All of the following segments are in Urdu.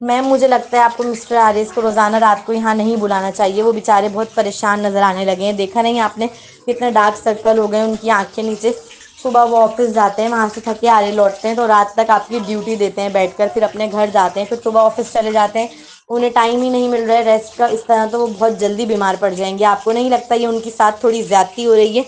میم مجھے لگتا ہے آپ کو مسٹر عارض کو روزانہ رات کو یہاں نہیں بلانا چاہیے، وہ بیچارے بہت پریشان نظر آنے لگے ہیں، دیکھا نہیں آپ نے کتنے ڈارک سرکل ہو گئے ان کی آنکھ کے نیچے۔ صبح وہ آفس جاتے ہیں، وہاں سے تھکے ہارے لوٹتے ہیں تو رات تک آپ کی ڈیوٹی دیتے ہیں بیٹھ کر، پھر اپنے گھر جاتے ہیں، پھر صبح آفس چلے جاتے ہیں، انہیں ٹائم ہی نہیں مل رہا ہے ریسٹ کا، اس طرح تو وہ بہت جلدی بیمار پڑ جائیں گے۔ آپ کو نہیں لگتا یہ ان کے ساتھ تھوڑی زیادتی ہو رہی ہے؟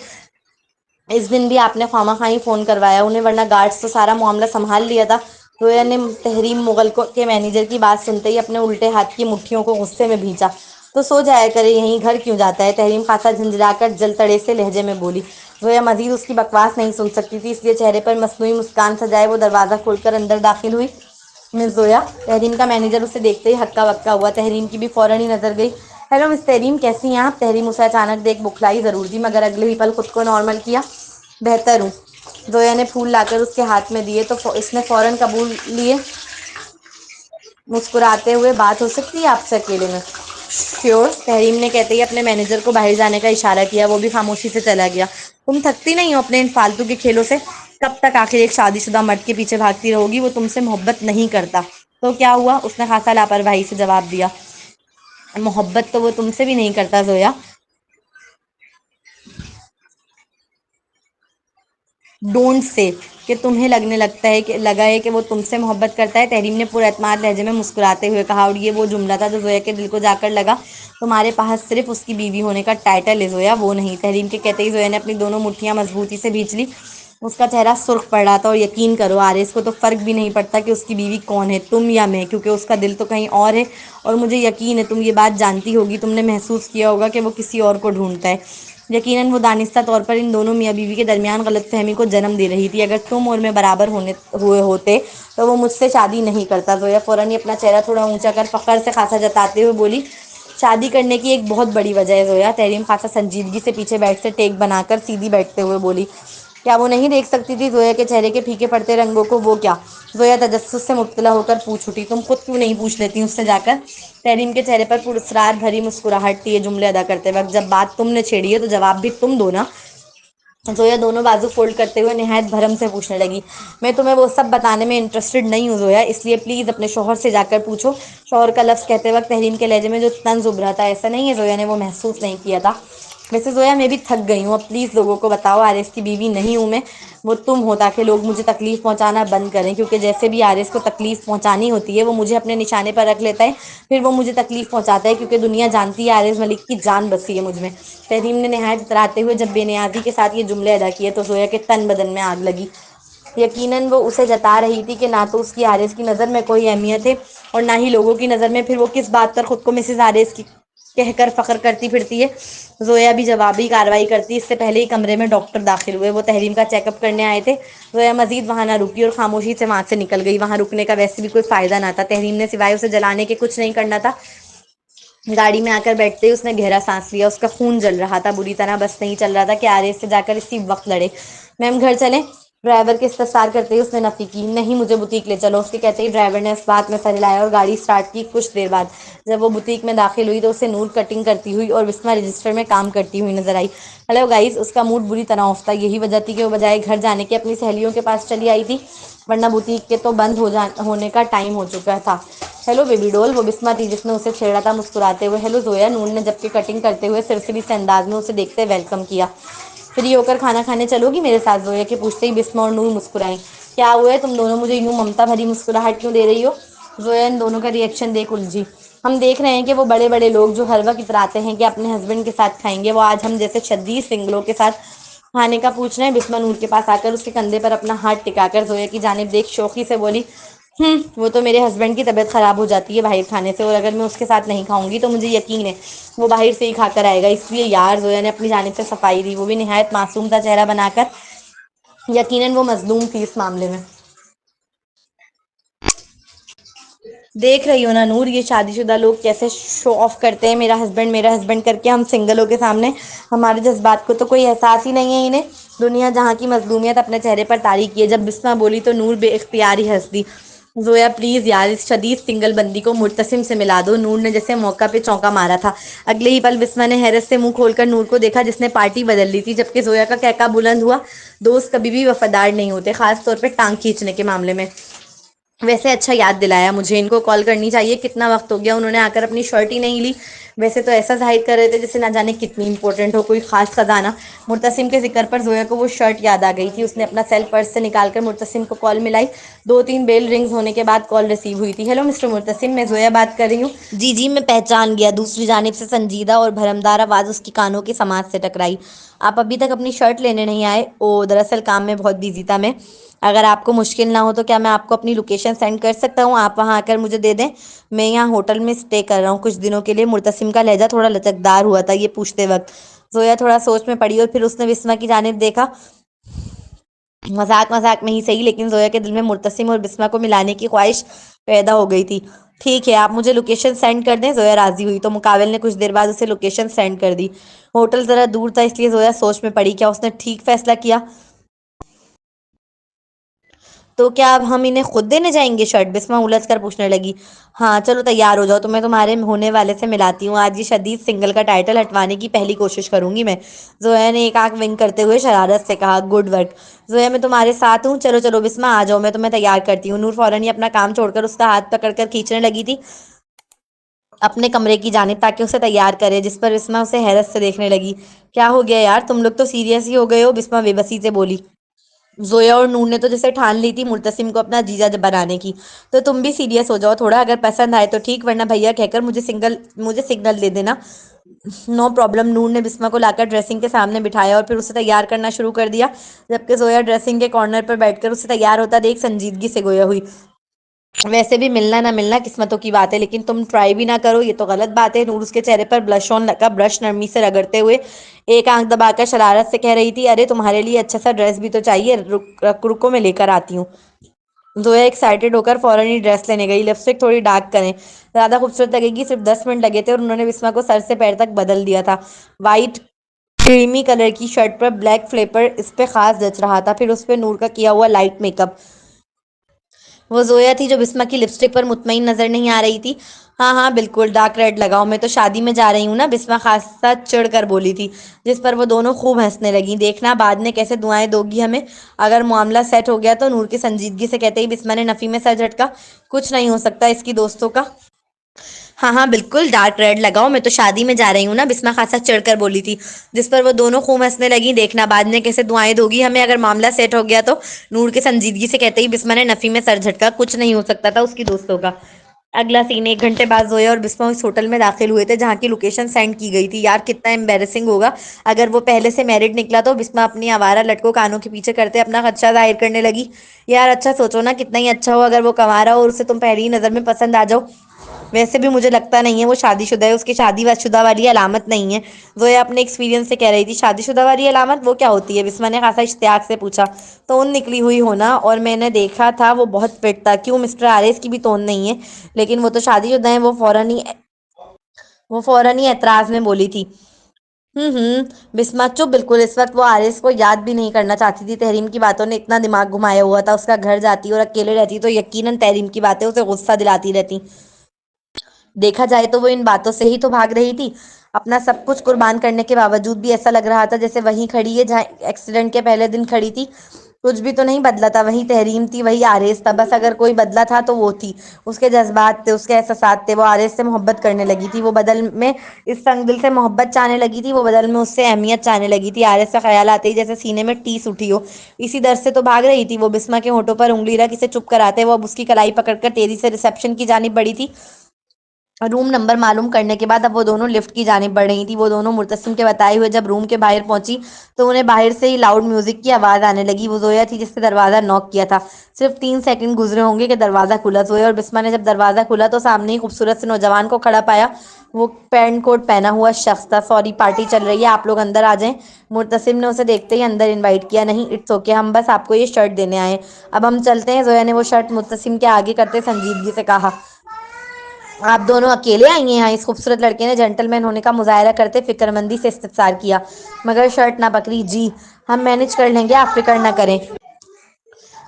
اس دن بھی آپ نے خواہ مخواہ ہی فون کروایا انہیں، ورنہ گارڈس تو سارا معاملہ سنبھال لیا تھا۔ زویا نے تحریم مغل کو کے مینیجر کی بات سنتے ہی اپنے الٹے ہاتھ کی مٹھیوں کو غصے میں بھینچا۔ تو سو جایا کرے یہیں، گھر کیوں جاتا ہے؟ تحریم خاصا جھنجھلا کر جل تڑے سے لہجے میں بولی۔ زویا مزید اس کی بکواس نہیں سن سکتی تھی، اس لیے چہرے پر مصنوعی مسکان سجائے وہ دروازہ کھول کر اندر داخل ہوئی۔ مس زویا، تحریم کا مینیجر اسے دیکھتے ہی ہکا بکا ہوا، تحریم کی بھی فوراً ہی نظر گئی۔ ہیلو مس تحریم، کیسی ہیں آپ؟ تحریم اسے اچانک دیکھ بکھلائی ضرور دی مگر اگلے ہی پل خود کو نارمل کیا۔ بہتر ہوں۔ زویا نے پھول لا کر اس کے ہاتھ میں دیے تو اس نے فوراً قبول لیے، مسکراتے ہوئے۔ بات ہو سکتی ہے آپ سے اکیلے میں؟ شیور، تحریم نے کہتے ہی اپنے مینیجر کو باہر جانے کا اشارہ کیا، وہ بھی خاموشی سے چلا گیا۔ تم تھکتی نہیں ہو اپنے ان فالتو کے کھیلوں سے؟ کب تک آخر ایک شادی شدہ مرد کے پیچھے بھاگتی رہو گی؟ وہ تم سے محبت نہیں کرتا تو کیا ہوا؟ اس نے خاصا لاپرواہی سے جواب دیا۔ محبت تو وہ تم سے بھی نہیں کرتا زویا۔ ڈونٹ سے کہ تمہیں لگنے لگتا ہے کہ لگا ہے کہ وہ تم سے محبت کرتا ہے، تحریم نے پر اعتماد لہجے میں مسکراتے ہوئے کہا، اور یہ وہ جملہ تھا جو زویا کے دل کو جا کر لگا۔ تمہارے پاس صرف اس کی بیوی ہونے کا ٹائٹل ہے زویا، وہ نہیں۔ تحریم کے کہتے ہی زویا نے اپنی دونوں مٹھیاں مضبوطی سے بھینچ لی، اس کا چہرہ سرخ پڑ رہا تھا۔ اور یقین کرو عارض کو تو فرق بھی نہیں پڑتا کہ اس کی بیوی کون ہے، تم یا میں، کیونکہ اس کا دل تو کہیں اور ہے، اور مجھے یقین ہے تم یہ بات جانتی ہوگی، تم نے محسوس کیا ہوگا کہ وہ کسی اور کو ڈھونڈتا ہے۔ یقیناً وہ دانستہ طور پر ان دونوں میاں بیوی کے درمیان غلط فہمی کو جنم دے رہی تھی۔ اگر تم اور میں برابر ہوئے ہوتے تو وہ مجھ سے شادی نہیں کرتا۔ زویا فوراً ہی اپنا چہرہ تھوڑا اونچا کر فخر سے خاصا جتاتے ہوئے بولی، شادی کرنے کی ایک بہت بڑی وجہ ہے زویا۔ تحریم خاصا سنجیدگی سے پیچھے بیٹھ سے ٹیک بنا کر سیدھی بیٹھتے ہوئے بولی۔ کیا وہ نہیں دیکھ سکتی تھی زویا کے چہرے کے پھیکے پڑتے رنگوں کو؟ وہ کیا؟ زویا تجسس سے مبتلا ہو کر پوچھ اٹھی۔ تم خود کیوں نہیں پوچھ لیتی اس سے جا کر؟ تحریم کے چہرے پر پراسرار بھری مسکراہٹ تھی یہ جملے ادا کرتے وقت۔ جب بات تم نے چھیڑی ہے تو جواب بھی تم دو نا۔ زویا دونوں بازو فولڈ کرتے ہوئے نہایت بھرم سے پوچھنے لگی، میں تمہیں وہ سب بتانے میں انٹرسٹڈ نہیں ہوں زویا، اس لیے پلیز اپنے شوہر سے جا کر پوچھو۔ شوہر کا لفظ کہتے وقت تحریم کے لہجے میں جو طنز ابھرا تھا، ایسا نہیں ہے زویا نے وہ محسوس نہیں کیا تھا۔ ویسے زویا میں بھی تھک گئی ہوں، اب پلیز لوگوں کو بتاؤ عارض کی بیوی نہیں ہوں میں، وہ تم ہو، تاکہ لوگ مجھے تکلیف پہنچانا بند کریں، کیونکہ جیسے بھی عارض کو تکلیف پہنچانی ہوتی ہے وہ مجھے اپنے نشانے پر رکھ لیتا ہے، پھر وہ مجھے تکلیف پہنچاتا ہے، کیونکہ دنیا جانتی ہے عارض ملک کی جان بسی ہے مجھ میں۔ تحریم نے نہایت اتراتے ہوئے جب بے نیازی کے ساتھ یہ جملے ادا کیے تو زویا کے تن بدن میں آگ لگی۔ یقیناً وہ اسے جتا رہی تھی کہ نہ تو اس کی عارض کی نظر میں کوئی اہمیت ہے اور نہ ہی لوگوں کی نظر میں، پھر وہ کس بات پر خود کو مسز عارض کی کہہ کر فخر کرتی پھرتی ہے۔ زویا بھی جوابی کارروائی کرتی، اس سے پہلے ہی کمرے میں ڈاکٹر داخل ہوئے، وہ تحریم کا چیک اپ کرنے آئے تھے۔ زویا مزید وہاں نہ رکی اور خاموشی سے وہاں سے نکل گئی، وہاں رکنے کا ویسے بھی کوئی فائدہ نہ تھا، تحریم نے سوائے اسے جلانے کے کچھ نہیں کرنا تھا۔ گاڑی میں آ کر بیٹھتے ہی اس نے گہرا سانس لیا، اس کا خون جل رہا تھا بری طرح، بس نہیں چل رہا تھا کہ عارض سے جا کر اسی وقت لڑے۔ میم گھر چلیں؟ ڈرائیور کے استفسار کرتے ہی اس نے نفی کی۔ نہیں، مجھے بوتیک لے چلو، اس کے کہتے ہی ڈرائیور نے اس بات میں سر ہلایا اور گاڑی سٹارٹ کی۔ کچھ دیر بعد جب وہ بوتیک میں داخل ہوئی تو اسے نور کٹنگ کرتی ہوئی اور بسمہ رجسٹر میں کام کرتی ہوئی نظر آئی۔ ہیلو گائز، اس کا موڈ بری طرح آف تھا، یہی وجہ تھی کہ وہ بجائے گھر جانے کے اپنی سہیلیوں کے پاس چلی آئی تھی، ورنہ بوتیک کے تو بند ہونے کا ٹائم ہو چکا تھا۔ ہیلو بیبی ڈول، وہ بسمہ تھی جس نے اسے چھیڑا تھا مسکراتے ہوئے۔ ہیلو زویا، نور نے جبکہ کٹنگ کرتے ہوئے سرسری سے انداز میں اسے دیکھتے ویلکم کیا۔ فری ہو کر کھانا کھانے چلو گی میرے ساتھ؟ زویا کے پوچھتے ہی بسمہ اور نور مسکرائیں۔ کیا ہوا ہے؟ تم دونوں مجھے یوں ممتا بھری مسکراہٹ کیوں دے رہی ہو؟ زویا ان دونوں کا ریئیکشن دیکھ الجھی۔ ہم دیکھ رہے ہیں کہ وہ بڑے بڑے لوگ جو ہر وقت اتراتے ہیں کہ اپنے ہسبینڈ کے ساتھ کھائیں گے، وہ آج ہم جیسے شدید سنگلوں کے ساتھ کھانے کا پوچھ رہے ہیں۔ بسمہ نور کے پاس آ کر اس کے کندھے پر اپنا ہاتھ ٹکا کر زویا کی جانب دیکھ شوخی سے بولی، وہ تو میرے ہسبینڈ کی طبیعت خراب ہو جاتی ہے باہر کھانے سے، اور اگر میں اس کے ساتھ نہیں کھاؤں گی تو مجھے یقین ہے وہ باہر سے ہی کھا کر آئے گا، اس لیے یار۔ زویا نے اپنی جانب سے صفائی دی، وہ بھی نہایت معصوم سا چہرہ بنا کر، یقیناً وہ مظلوم تھی اس معاملے میں۔ دیکھ رہی ہو نا نور، یہ شادی شدہ لوگ کیسے شو آف کرتے ہیں، میرا ہسبینڈ کر کے، ہم سنگلوں کے سامنے ہمارے جذبات کو تو کوئی احساس ہی نہیں ہے انہیں۔ دنیا جہاں کی مظلومیت اپنے چہرے پر طاری کی ہے۔ جب بسمہ بولی تو نور بے اختیار ہی ہنس دی۔ زویا پلیز یار، اس شدید سنگل بندی کو مرتسم سے ملا دو، نور نے جیسے موقع پہ چونکا مارا تھا۔ اگلے ہی پل بسمہ نے حیرت سے منہ کھول کر نور کو دیکھا جس نے پارٹی بدل لی تھی، جبکہ زویا کا کہکا بلند ہوا، دوست کبھی بھی وفادار نہیں ہوتے، خاص طور پہ ٹانگ کھینچنے کے معاملے میں۔ ویسے اچھا یاد دلایا مجھے، ان کو کال کرنی چاہیے، کتنا وقت ہو گیا انہوں نے آ کر اپنی شرٹ ہی نہیں لی۔ ویسے تو ایسا ظاہر کر رہے تھے جیسے نہ جانے کتنی امپورٹنٹ ہو، کوئی خاص خزانہ۔ مرتسم کے ذکر پر زویا کو وہ شرٹ یاد آ گئی تھی، اس نے اپنا سیل پرس سے نکال کر مرتسم کو کال ملائی۔ 2 3 بیل رنگز ہونے کے بعد کال ریسیو ہوئی تھی۔ ہیلو مسٹر مرتسم، میں زویا بات کر رہی ہوں۔ جی جی میں پہچان گیا۔ دوسری جانب سے سنجیدہ اور بھرمدار آواز اس کی کانوں کی سماعت سے ٹکرائی۔ آپ ابھی تک اپنی شرٹ لینے نہیں آئے؟ او دراصل کام میں بہت بزی تھا میں۔ اگر آپ کو مشکل نہ ہو تو کیا میں آپ کو اپنی لوکیشن سینڈ کر سکتا ہوں؟ آپ وہاں آ کر مجھے دے دیں۔ میں یہاں ہوٹل میں اسٹے کر رہا ہوں کچھ دنوں کے لیے۔ مرتسم کا لہجہ تھوڑا لچکدار ہوا تھا یہ پوچھتے وقت۔ زویا تھوڑا سوچ میں پڑی اور پھر اس نے بسمہ کی جانب دیکھا۔ مذاق مذاق میں ہی صحیح، لیکن زویا کے دل میں مرتسم اور بسمہ کو ملانے کی خواہش پیدا ہو گئی تھی۔ ٹھیک ہے، آپ مجھے لوکیشن سینڈ کر دیں۔ زویا راضی ہوئی تو مقابل نے کچھ دیر بعد اسے لوکیشن سینڈ کر دی۔ ہوٹل ذرا دور تھا اس لیے زویا سوچ میں پڑی، کیا اس نے ٹھیک فیصلہ کیا؟ تو کیا اب ہم انہیں خود دینے جائیں گے شرٹ؟ بسمہ الجھ کر پوچھنے لگی۔ ہاں چلو تیار ہو جاؤ، تو میں تمہارے ہونے والے سے ملاتی ہوں۔ آج یہ شدید سنگل کا ٹائٹل ہٹوانے کی پہلی کوشش کروں گی میں، زویا نے ایک آنکھ ونک کرتے ہوئے شرارت سے کہا۔ گڈ ورک زویا، میں تمہارے ساتھ ہوں۔ چلو چلو بسمہ آ جاؤ، میں تمہیں تیار کرتی ہوں۔ نور فوراً ہی اپنا کام چھوڑ کر اس کا ہاتھ پکڑ کر کھینچنے لگی تھی اپنے کمرے کی جانب تاکہ اسے تیار کرے، جس پر بسمہ اسے حیرت سے دیکھنے لگی۔ کیا ہو گیا یار، تم لوگ تو سیریس ہی ہو گئے ہو، بسمہ بے بسی سے بولی۔ زویا اور نور نے تو جیسے ٹھان لی تھی مرتسم کو اپنا جیجا بنانے کی، تو تم بھی سیریس ہو جاؤ تھوڑا، اگر پسند آئے تو ٹھیک، ورنہ بھیا کہہ کر مجھے سگنل دے دینا۔ No problem. نور نے بسمہ کو لا کر ڈریسنگ کے سامنے بٹھایا اور پھر اسے تیار کرنا شروع کر دیا، جبکہ زویا ڈریسنگ کے کارنر پر بیٹھ کر اسے تیار ہوتا دیکھ سنجیدگی سے گویا ہوئی۔ ویسے بھی ملنا نہ ملنا قسمتوں کی بات ہے، لیکن تم ٹرائی بھی نہ کرو یہ تو غلط بات ہے۔ نور اس کے چہرے پر بلش آن کا برش نرمی سے رگڑتے ہوئے ایک آنکھ دبا کر شرارت سے کہہ رہی تھی۔ ارے تمہارے لیے اچھا سا ڈریس بھی تو چاہیے، رکو میں لے کر آتی ہوں۔ زویا ایکسائٹیڈ ہو کر فوراً ہی ڈریس لینے گئی۔ لپسٹک تھوڑی ڈارک کریں، زیادہ خوبصورت لگے گی۔ صرف 10 منٹ لگے تھے اور انہوں نے بسمہ کو سر سے پیر تک بدل دیا تھا۔ وائٹ کریمی کلر کی شرٹ پر بلیک فلیپر اس پہ خاص جچ رہا تھا، پھر اس پہ نور کا کیا ہوا لائٹ میک اپ۔ وہ زویا تھی جو بسمہ کی لپسٹک پر مطمئن نظر نہیں آ رہی تھی۔ ہاں ہاں بالکل، ڈارک ریڈ لگاؤ، میں تو شادی میں جا رہی ہوں نا، بسمہ خاصا چڑھ کر بولی تھی، جس پر وہ دونوں خوب ہنسنے لگیں۔ دیکھنا بعد میں کیسے دعائیں دو گی ہمیں اگر معاملہ سیٹ ہو گیا تو، نور کی سنجیدگی سے کہتے ہی بسمہ نے نفی میں سر جھٹکا۔ کچھ نہیں ہو سکتا اس کی دوستوں کا۔ ہاں ہاں بالکل ڈارک ریڈ لگاؤ، میں تو شادی میں جا رہی ہوں نا، بسمہ خاصا چڑھ کر بولی تھی، جس پر وہ دونوں خوب ہنسنے لگیں۔ دیکھنا بعد میں کیسے دعائیں دو گی ہمیں اگر معاملہ سیٹ ہو گیا تو، نور کی سنجیدگی سے کہتے ہی بسمہ نے نفی میں سر جھٹکا۔ کچھ نہیں ہو سکتا تھا اس کی دوستوں کا۔ اگلا سین 1 گھنٹے بعد زویا اور بسمہ اس ہوٹل میں داخل ہوئے تھے جہاں کی لوکیشن سینڈ کی گئی تھی۔ یار کتنا امبیرسنگ ہوگا اگر وہ پہلے سے میرڈ نکلا تو، بسمہ اپنی آوارہ لٹکوں کانوں کے پیچھے کرتے اپنا خدشہ ظاہر کرنے لگی۔ یار اچھا سوچو نا، کتنا ہی اچھا ہو اگر وہ کنوارا ہو اور اسے تم پہلی ہی نظر میں پسند آ جاؤ۔ ویسے بھی مجھے لگتا نہیں ہے وہ شادی شدہ ہے، اس کی شادی شدہ والی علامت نہیں ہے، زویا اپنے ایکسپیرینس سے کہہ رہی تھی۔ شادی شدہ والی علامت وہ کیا ہوتی ہے؟ بسمہ نے خاصا اشتیاق سے پوچھا۔ تون نکلی ہوئی ہونا، اور میں نے دیکھا تھا وہ بہت فٹ تھا۔ کیوں مسٹر آرس کی بھی تون نہیں ہے؟ لیکن وہ تو شادی شدہ ہیں، وہ فوراً ہی اعتراض میں بولی تھی۔ بسمہ چپ، بالکل اس وقت وہ آرس کو یاد بھی نہیں کرنا چاہتی تھی۔ تحریم کی باتوں نے اتنا دماغ گھمایا ہوا تھا، اس کا گھر جاتی اور اکیلے رہتی تو یقیناً تحریم کی باتیں اسے غصہ دلاتی رہتی۔ دیکھا جائے تو وہ ان باتوں سے ہی تو بھاگ رہی تھی، اپنا سب کچھ قربان کرنے کے باوجود بھی ایسا لگ رہا تھا جیسے وہیں کھڑی ہے جہاں ایکسیڈنٹ کے پہلے دن کھڑی تھی۔ کچھ بھی تو نہیں بدلا تھا، وہی تحریم تھی، وہی آرس تھا، بس اگر کوئی بدلا تھا تو وہ تھی۔ اس کے جذبات تھے، اس کے احساسات تھے۔ وہ آرس سے محبت کرنے لگی تھی، وہ بدل میں اس تنگ دل سے محبت چاہنے لگی تھی، وہ بدل میں اس سے اہمیت چاہنے لگی تھی۔ آرس کا خیال آتے ہی جیسے سینے میں ٹیس اٹھی ہو، اسی درد سے تو بھاگ رہی تھی وہ۔ بسمہ کے ہونٹوں پر انگلی رکھ اسے چپ کراتے وہ اب اس کی کلائی پکڑ کر تیزی سے ریسپشن کی جانب بڑھی تھی۔ روم نمبر معلوم کرنے کے بعد اب وہ دونوں لفٹ کی جانب بڑھ رہی تھی۔ وہ دونوں مرتسم کے بتائے ہوئے جب روم کے باہر پہنچی تو انہیں باہر سے ہی لاؤڈ میوزک کی آواز آنے لگی۔ وہ زویا تھی جس نے دروازہ نوک کیا تھا۔ صرف 3 سیکنڈ گزرے ہوں گے کہ دروازہ کھلا۔ زویا اور بسمہ نے جب دروازہ کھولا تو سامنے ہی خوبصورت سے نوجوان کو کھڑا پایا۔ وہ پینٹ کوٹ پہنا ہوا شخص تھا۔ سوری پارٹی چل رہی ہے، آپ لوگ اندر آ جائیں، مرتسم نے اسے دیکھتے ہی اندر انوائٹ کیا۔ نہیں اٹس اوکے، ہم بس آپ کو یہ شرٹ دینے آئے ہیں، اب ہم چلتے ہیں۔ زویا نے وہ شرٹ مرتسم کے آگے کرتے سنجیدگی سے کہا۔ آپ دونوں اکیلے آئی ہیں یہاں؟ اس خوبصورت لڑکے نے جنٹل مین ہونے کا مظاہرہ کرتے فکر مندی سے استفسار کیا۔ مگر شرٹ نہ پکڑی۔ جی ہم مینج کر لیں گے، آپ فکر نہ کریں۔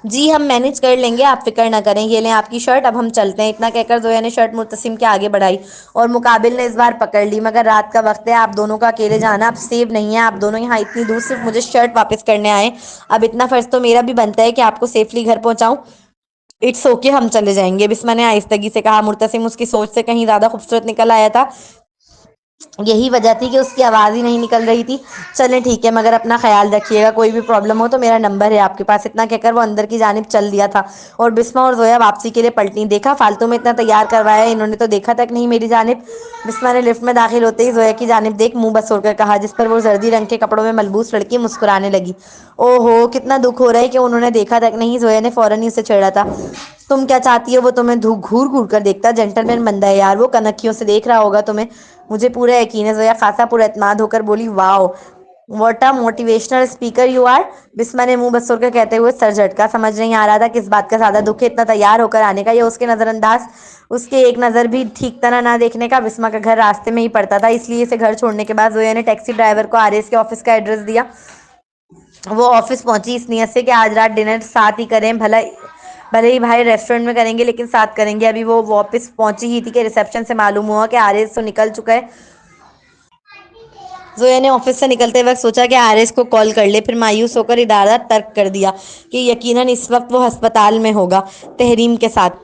جی ہم مینج کر لیں گے، آپ فکر نہ کریں، یہ لیں آپ کی شرٹ، اب ہم چلتے ہیں۔ اتنا کہہ کر زویا نے شرٹ مرتسم کے آگے بڑھائی اور مقابل نے اس بار پکڑ لی۔ مگر رات کا وقت ہے، آپ دونوں کا اکیلے جانا اب سیف نہیں ہے۔ آپ دونوں یہاں اتنی دور صرف مجھے شرٹ واپس کرنے آئے، اب اتنا فرض تو میرا بھی بنتا ہے کہ آپ کو سیفلی گھر پہنچاؤں۔ اٹس اوکے ہم چلے جائیں گے، بسما نے آہستگی سے کہا۔ مرتسم اس کی سوچ سے کہیں زیادہ خوبصورت نکل آیا تھا، یہی وجہ تھی کہ اس کی آواز ہی نہیں نکل رہی تھی۔ چلیں ٹھیک ہے، مگر اپنا خیال رکھیے گا، کوئی بھی پرابلم ہو تو میرا نمبر ہے آپ کے پاس۔ اتنا کہہ کر وہ اندر کی جانب چل دیا تھا اور بسما اور زویا واپسی کے لیے پلٹیں۔ دیکھا فالتو میں اتنا تیار کروایا، انہوں نے تو دیکھا تک نہیں میری جانب۔ بسما نے لفٹ میں داخل ہوتے ہی زویا کی جانب دیکھ منہ بسوڑ کر کہا، جس پر وہ زردی رنگ کے کپڑوں میں ملبوس لڑکی مسکرانے لگی۔ او ہو، کتنا دکھ ہو رہا ہے کہ انہوں نے دیکھا تک نہیں۔ زویا نے فوراً ہی اسے چھیڑا تھا۔ تم کیا چاہتی ہو، وہ تمہیں گھور گھور کر دیکھتا، جینٹلمین بندہ ہے یار، وہ کنکھیوں سے دیکھ رہا ہوگا تمہیں۔ مجھے پورا یقین ہے، زویا خاصا پر اعتماد ہو کر بولی۔ Wow what a motivational speaker you are, Bisma نے منہ بسور کر کہتے ہوئے سر جھٹکا۔ سمجھ نہیں آ رہا تھا کس بات کا زیادہ دکھ ہے، اتنا تیار ہو کر آنے کا یا اس کے نظر انداز، اس کے ایک نظر بھی ٹھیک طرح نہ دیکھنے کا۔ بسما کا گھر راستے میں ہی پڑتا تھا، اس لیے اسے گھر چھوڑنے کے بعد زویا نے ٹیکسی ڈرائیور کو آر ایس کے آفس کا ایڈریس دیا۔ وہ آفس پہنچی اس نیت سے کہ آج رات ڈنر ساتھ ہی کریں، بھلے ہی باہر ریسٹورنٹ میں کریں گے لیکن ساتھ کریں گے۔ ابھی وہ واپس پہنچی ہی تھی کہ ریسپشن سے معلوم ہوا کہ آر ایس تو نکل چکا ہے۔ زویا نے آفس سے نکلتے وقت سوچا کہ آر ایس کو کال کر لے، پھر مایوس ہو کر ارادہ ترک کر دیا کہ یقیناً اس وقت وہ ہسپتال میں ہوگا تحریم کے ساتھ۔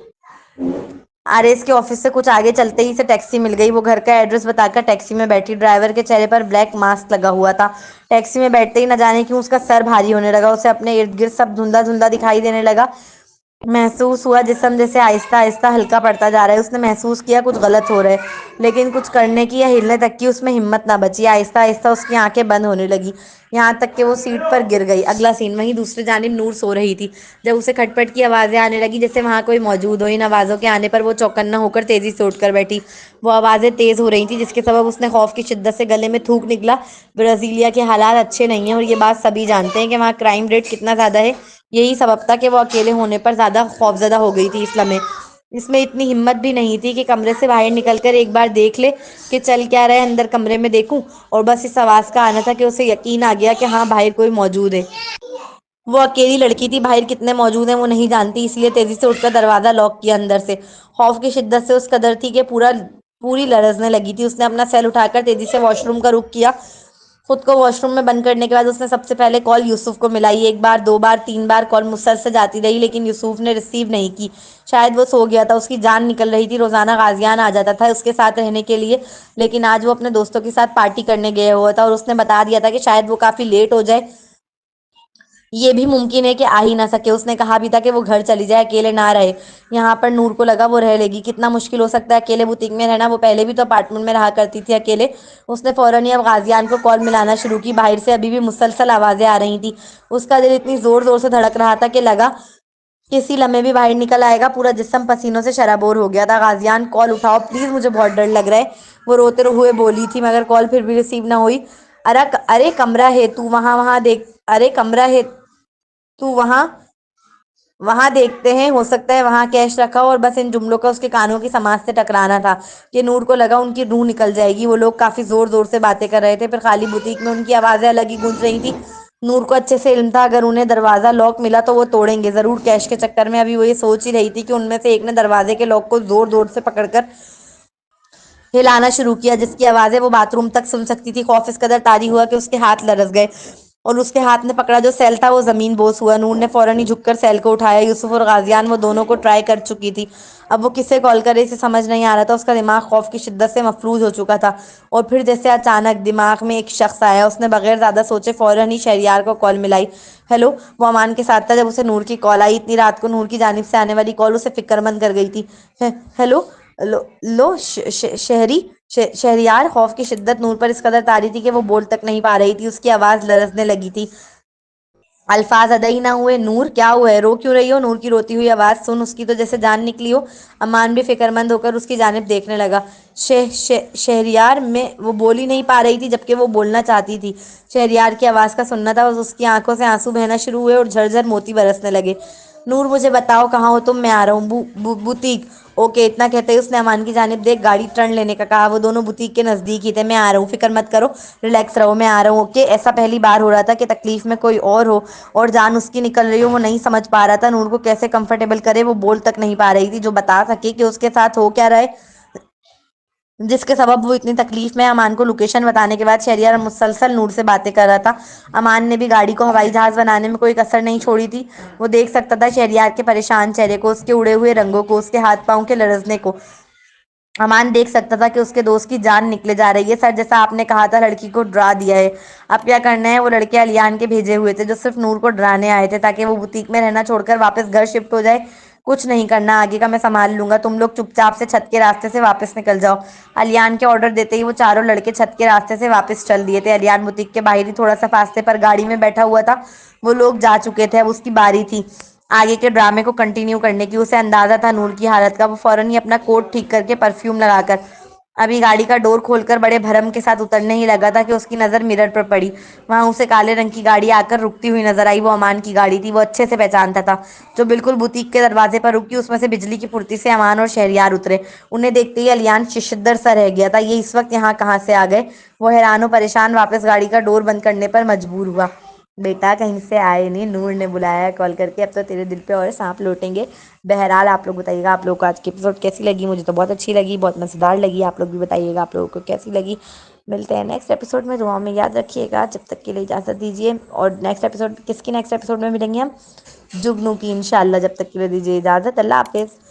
آر ایس کے آفس سے کچھ آگے چلتے ہی اسے ٹیکسی مل گئی۔ وہ گھر کا ایڈریس بتا کر ٹیکسی میں بیٹھی، ڈرائیور کے چہرے پر بلیک ماسک لگا ہوا تھا۔ ٹیکسی میں بیٹھتے ہی نہ جانے کیوں اس کا سر بھاری ہونے لگا، اسے اپنے ارد گرد سب دھندلا دھندلا دکھائی دینے لگا۔ محسوس ہوا جسم جیسے آہستہ آہستہ ہلکا پڑتا جا رہا ہے۔ اس نے محسوس کیا کچھ غلط ہو رہا ہے، لیکن کچھ کرنے کی یا ہلنے تک کی اس میں ہمت نہ بچی۔ آہستہ آہستہ اس کی آنکھیں بند ہونے لگی، یہاں تک کہ وہ سیٹ پر گر گئی۔ اگلا سین، وہیں دوسری جانب نور سو رہی تھی جب اسے کھٹ پٹ کی آوازیں آنے لگی جیسے وہاں کوئی موجود ہو۔ ان آوازوں کے آنے پر وہ چوکنا ہو کر تیزی سے اٹھ کر بیٹھی۔ وہ آوازیں تیز ہو رہی تھیں جس کے سبب اس نے خوف کی شدت سے گلے میں تھوک نکلا۔ برازیلیا کے حالات اچھے نہیں ہیں اور یہ بات سبھی جانتے ہیں کہ وہاں کرائم ریٹ کتنا زیادہ ہے۔ یہی سبب تھا کہ وہ اکیلے ہونے پر زیادہ خوفزدہ ہو گئی تھی اس لمحے۔ اس میں اتنی ہمت بھی نہیں تھی کہ کمرے سے باہر نکل کر ایک بار دیکھ لے کہ چل کیا رہا ہے، اندر کمرے میں دیکھوں۔ اور بس اس آواز کا آنا تھا کہ اسے یقین آ گیا کہ ہاں باہر کوئی موجود ہے۔ وہ اکیلی لڑکی تھی، باہر کتنے موجود ہیں وہ نہیں جانتی، اس لیے تیزی سے اٹھ کر دروازہ لاک کیا اندر سے۔ خوف کی شدت سے اس قدر تھی کہ پوری لرزنے لگی تھی۔ اس نے اپنا سیل اٹھا کر تیزی سے واش روم کا رخ کیا۔ خود کو واش روم میں بند کرنے کے بعد اس نے سب سے پہلے کال یوسف کو ملائی۔ ایک بار، دو بار، تین بار کال مسلسل جاتی رہی لیکن یوسف نے ریسیو نہیں کی۔ شاید وہ سو گیا تھا، اس کی جان نکل رہی تھی۔ روزانہ غازیان آ جاتا تھا اس کے ساتھ رہنے کے لیے، لیکن آج وہ اپنے دوستوں کے ساتھ پارٹی کرنے گیا ہوا تھا اور اس نے بتا دیا تھا کہ شاید وہ کافی لیٹ ہو جائے، یہ بھی ممکن ہے کہ آ ہی نہ سکے۔ اس نے کہا بھی تھا کہ وہ گھر چلی جائے، اکیلے نہ رہے یہاں پر۔ نور کو لگا وہ رہ لے گی، کتنا مشکل ہو سکتا ہے اکیلے بوتیک میں رہنا، وہ پہلے بھی تو اپارٹمنٹ میں رہا کرتی تھی اکیلے۔ اس نے فوراً ہی اب غازیان کو کال ملانا شروع کی۔ باہر سے ابھی بھی مسلسل آوازیں آ رہی تھیں۔ اس کا دل اتنی زور زور سے دھڑک رہا تھا کہ لگا کسی لمحے بھی باہر نکل آئے گا۔ پورا جسم پسینوں سے شرابور ہو گیا تھا۔ غازیان کال اٹھاؤ پلیز، مجھے بہت ڈر لگ رہا ہے، وہ روتے ہوئے بولی تھی، مگر کال پھر بھی ریسیو نہ ہوئی۔ ارے کمرہ ہے تو وہاں دیکھ، ارے کمرہ ہے تو وہاں دیکھتے ہیں، ہو سکتا ہے وہاں کیش رکھا ہو۔ اور بس ان جملوں کا اس کے کانوں کی سماعت سے ٹکرانا تھا کہ نور کو لگا ان کی روح نکل جائے گی۔ وہ لوگ کافی زور زور سے باتیں کر رہے تھے، پھر خالی بوتیک میں ان کی آوازیں الگ ہی گونج رہی تھی۔ نور کو اچھے سے علم تھا اگر انہیں دروازہ لاک ملا تو وہ توڑیں گے ضرور کیش کے چکر میں۔ ابھی وہ یہ سوچ ہی رہی تھی کہ ان میں سے ایک نے دروازے کے لاک کو زور زور سے پکڑ کر ہلانا شروع کیا جس کی آوازیں وہ باتھ روم تک سن سکتی تھی۔ خوف اس قدر طاری ہوا کہ اس کے ہاتھ لرز گئے اور اس کے ہاتھ نے پکڑا جو سیل تھا وہ زمین بوس ہوا۔ نور نے فوراً ہی جھک کر سیل کو اٹھایا۔ یوسف اور غازیان وہ دونوں کو ٹرائی کر چکی تھی، اب وہ کسے کال کرے اسے سمجھ نہیں آ رہا تھا۔ اس کا دماغ خوف کی شدت سے مفلوج ہو چکا تھا اور پھر جیسے اچانک دماغ میں ایک شخص آیا۔ اس نے بغیر زیادہ سوچے فوراً ہی شہریار کو کال ملائی۔ ہیلو، وہ امان کے ساتھ تھا جب اسے نور کی کال آئی۔ اتنی رات کو نور کی جانب سے آنے والی کال اسے فکر مند کر گئی تھی۔ ہیلو لو شہریار، خوف کی شدت نور پر اس قدر طاری تھی کہ وہ بول تک نہیں پا رہی تھی، اس کی آواز لرزنے لگی تھی، الفاظ ادا ہی نہ ہوئے۔ نور کیا ہوا ہے، رو کیوں رہی ہو؟ نور کی روتی ہوئی آواز سن اس کی تو جیسے جان نکلی ہو۔ امان بھی فکر مند ہو کر اس کی جانب دیکھنے لگا۔ شہریار، میں، وہ بول ہی نہیں پا رہی تھی جبکہ وہ بولنا چاہتی تھی۔ شہریار کی آواز کا سننا تھا، اس کی آنکھوں سے آنسو بہنا شروع ہوئے اور جھرجھر موتی برسنے لگے۔ نور مجھے بتاؤ کہاں ہو تم؟ میں آ رہا ہوں بوتیک۔ اوکے، اتنا کہتے ہی اس نے امان کی جانب دیکھ گاڑی ٹرن لینے کا کہا۔ وہ دونوں بوتیک کے نزدیک ہی تھے۔ میں آ رہا ہوں، فکر مت کرو، ریلیکس رہو، میں آ رہا ہوں، اوکے؟ ایسا پہلی بار ہو رہا تھا کہ تکلیف میں کوئی اور ہو اور جان اس کی نکل رہی ہو۔ وہ نہیں سمجھ پا رہا تھا نور کو کیسے کمفرٹیبل کرے۔ وہ بول تک نہیں پا رہی تھی جو بتا سکے کہ اس کے ساتھ ہو کیا رہا ہے۔ جس کے سبب وہ اتنی تکلیف میں امان کو لوکیشن بتانے کے بعد شہریار مسلسل نور سے باتیں کر رہا تھا۔ امان نے بھی گاڑی کو ہوائی جہاز بنانے میں کوئی کسر نہیں چھوڑی تھی۔ وہ دیکھ سکتا تھا شہریار کے پریشان چہرے کو، اس کے اڑے ہوئے رنگوں کو، اس کے ہاتھ پاؤں کے لرزنے کو۔ امان دیکھ سکتا تھا کہ اس کے دوست کی جان نکلے جا رہی ہے۔ سر، جیسا آپ نے کہا تھا لڑکی کو ڈرا دیا ہے، اب کیا کرنا ہے؟ وہ لڑکے علیان کے بھیجے ہوئے تھے جو صرف نور کو ڈرانے آئے تھے تاکہ وہ بوتیک میں رہنا چھوڑ کر واپس گھر شفٹ ہو جائے۔ کچھ نہیں کرنا، آگے کا میں سنبھال لوں گا، تم لوگ چپ چاپ سے چھت کے راستے سے واپس نکل جاؤ۔ الیان کے آرڈر دیتے ہی وہ چاروں لڑکے چھت کے راستے سے واپس چل دیے تھے۔ الیان بوتیک کے باہر ہی تھوڑا سا فاصلے پر گاڑی میں بیٹھا ہوا تھا۔ وہ لوگ جا چکے تھے، اب اس کی باری تھی آگے کے ڈرامے کو کنٹینیو کرنے کی۔ اسے اندازہ تھا نور کی حالت کا۔ وہ فوراً ہی اپنا کوٹ ٹھیک کر کے پرفیوم لگا کر ابھی گاڑی کا ڈور کھول کر بڑے بھرم کے ساتھ اترنے ہی لگا تھا کہ اس کی نظر مرر پر پڑی۔ وہاں اسے کالے رنگ کی گاڑی آ کر رکتی ہوئی نظر آئی۔ وہ امان کی گاڑی تھی۔ وہ اچھے سے پہچانتا تھا، جو بالکل بوتیک کے دروازے پر رکی۔ اس میں سے بجلی کی پھرتی سے امان اور شہریار اترے۔ انہیں دیکھتے ہی الیان ششدر سا رہ گیا تھا۔ یہ اس وقت یہاں کہاں سے آ گئے؟ وہ حیران و پریشان واپس گاڑی کا ڈور بند کرنے پر مجبور ہوا۔ بیٹا کہیں سے آئے نہیں، نور نے بلایا کال کر کے، اب تو تیرے دل پہ اور سانپ لوٹیں گے۔ بہرحال آپ لوگ بتائیے گا آپ لوگ کو آج کی ایپیسوڈ کیسی لگی؟ مجھے تو بہت اچھی لگی، بہت مزیدار لگی۔ آپ لوگ بھی بتائیے گا آپ لوگوں کو کیسی لگی۔ ملتے ہیں نیکسٹ ایپیسوڈ میں، دعاؤں میں یاد رکھیے گا۔ جب تک کے لیے اجازت دیجیے، اور نیکسٹ ایپیسوڈ کس کی نیکسٹ ایپیسوڈ میں ملیں گے ہم؟ جگنو کی، انشاءاللہ۔ جب تک کے لیے دیجیے اجازت، اللہ حافظ۔